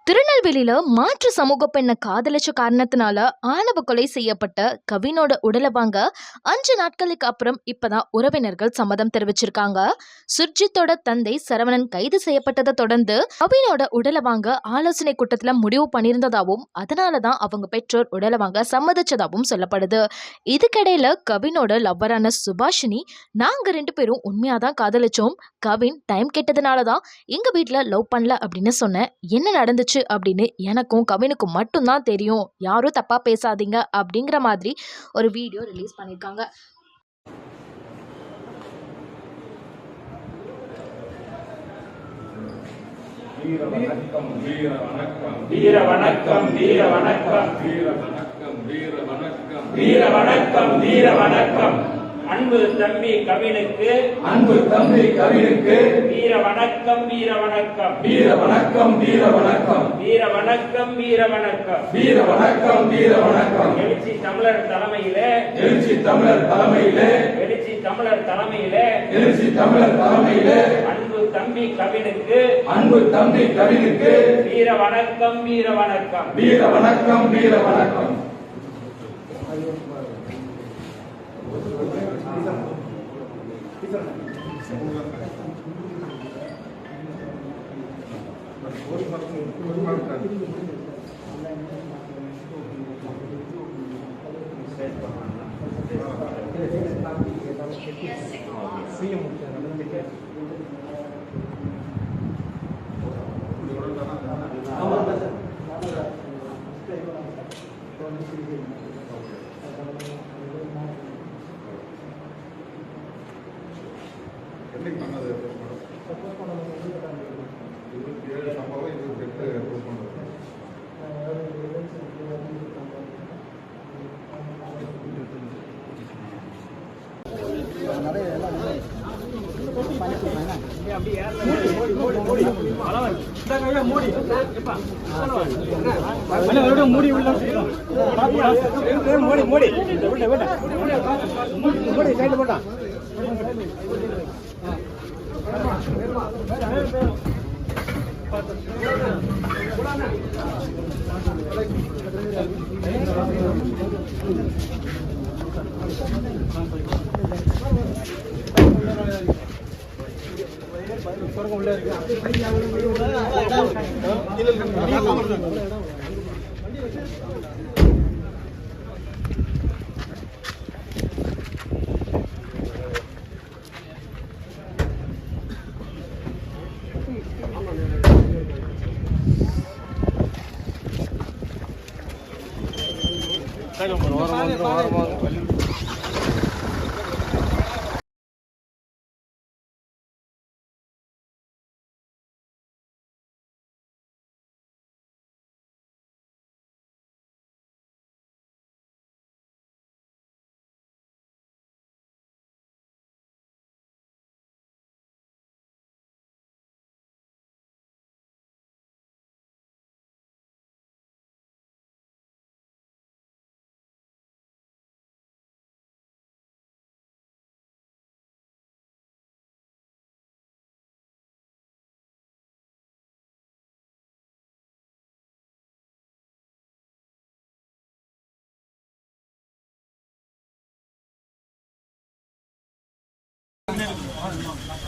திருநெல்வேலியில மாற்று சமூக பெண்ணை காதலிச்ச காரணத்தினால ஆணவ கொலை செய்யப்பட்ட கவினோட உடலை வாங்க 5 நாட்களுக்கு அப்புறம் இப்பதான் உறவினர்கள் சம்மதம் தெரிவிச்சிருக்காங்க. சுர்ஜித்தோட தந்தை சரவணன் கைது செய்யப்பட்டதை தொடர்ந்து கவினோட உடலை வாங்க ஆலோசனை கூட்டத்துல முடிவு பண்ணியிருந்ததாவும் அதனாலதான் அவங்க பெற்றோர் உடலை வாங்க சம்மதிச்சதாவும் சொல்லப்படுது. இதுக்கிடையில கவினோட லவ்வரான சுபாஷினி, நாங்க 2 பேரும் உண்மையாதான் காதலிச்சோம். கவின் டைம் கேட்டதுனாலதான் எங்க வீட்டுல லவ் பண்ணல அப்படின்னு சொன்னேன். என்ன நடந்துச்சு அப்படின்னு எனக்கும் கவினுக்கும் மட்டும்தான் தெரியும், யாரும் தப்பா பேசாதீங்க அப்படிங்கிற மாதிரி ஒரு வீடியோ ரிலீஸ் பண்ணிருக்காங்க. வீர வணக்கம் வீர வணக்கம் வீர வணக்கம் வீர வணக்கம் வீர வணக்கம் வீர வணக்கம் வீர வணக்கம் வீர வணக்கம். அன்பு தம்பி கவினுக்கு வீர வணக்கம் வீர வணக்கம் வீர வணக்கம் வீர வணக்கம் வீர வணக்கம் வீர வணக்கம் வீர வணக்கம் வீர வணக்கம் எழுச்சி தமிழர் தலைமையிலே எழுச்சி தமிழர் தலைமையிலே எழுச்சி தமிழர் தலைமையிலே எழுச்சி தமிழர் தலைமையிலே அன்பு தம்பி கவினுக்கு வீர வணக்கம் வீர வணக்கம் வீர வணக்கம் வீர வணக்கம். என்னைக்கு பண்ணது? 27 சம்பவம், 28 ப்ரூவ் பண்ணது.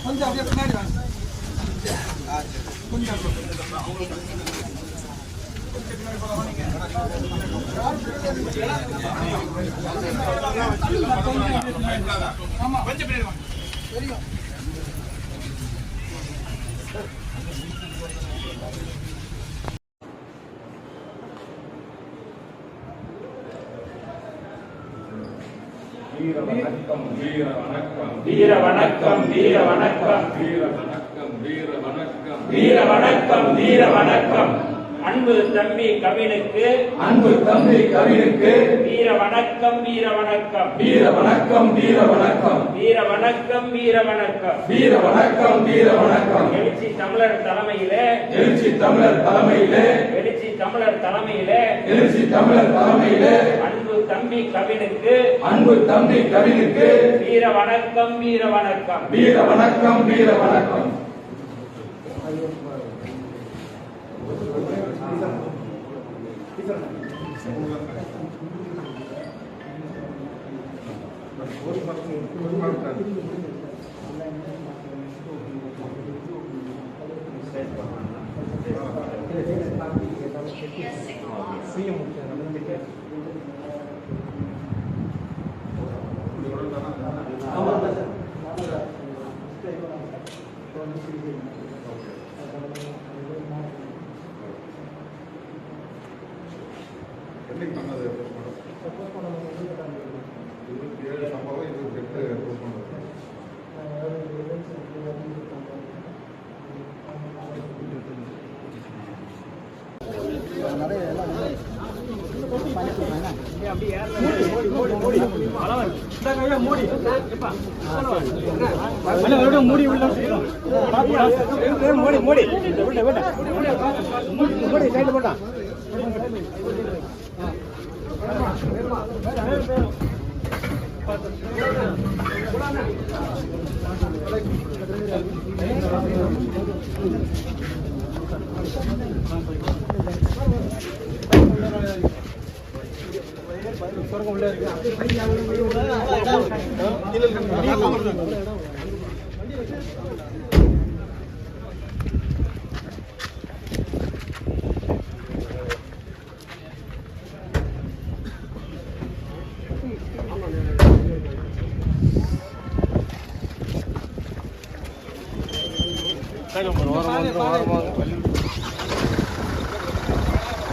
கொஞ்சம் அப்படியே பின்னாடி வாங்க. கொஞ்சம் ஆமா கொஞ்சம் பின்னாடி வாங்க. தெரியும். வீர வணக்கம் வீர வணக்கம் வீர வணக்கம் வீர வணக்கம் வீர வணக்கம் வீர வணக்கம் வீர வணக்கம் வீர வணக்கம். அன்பு தம்பி கவினுக்கு வீர வணக்கம் வீர வணக்கம் வீர வணக்கம் வீர வணக்கம் வீர வணக்கம் வீர வணக்கம் வீர வணக்கம் வீர வணக்கம் எழுச்சி தமிழர் தலைமையிலே எழுச்சி தமிழர் தலைமையிலே எழுச்சி தமிழர் தலைமையிலே எழுச்சி தமிழர் தலைமையிலே அன்பு தம்பி கவினுக்கு வீர வணக்கம் வீர வணக்கம் வீர வணக்கம் வீர வணக்கம். என்னைக்கு பண்ணது இது 7 சம்பவம் இது 8 வாங்க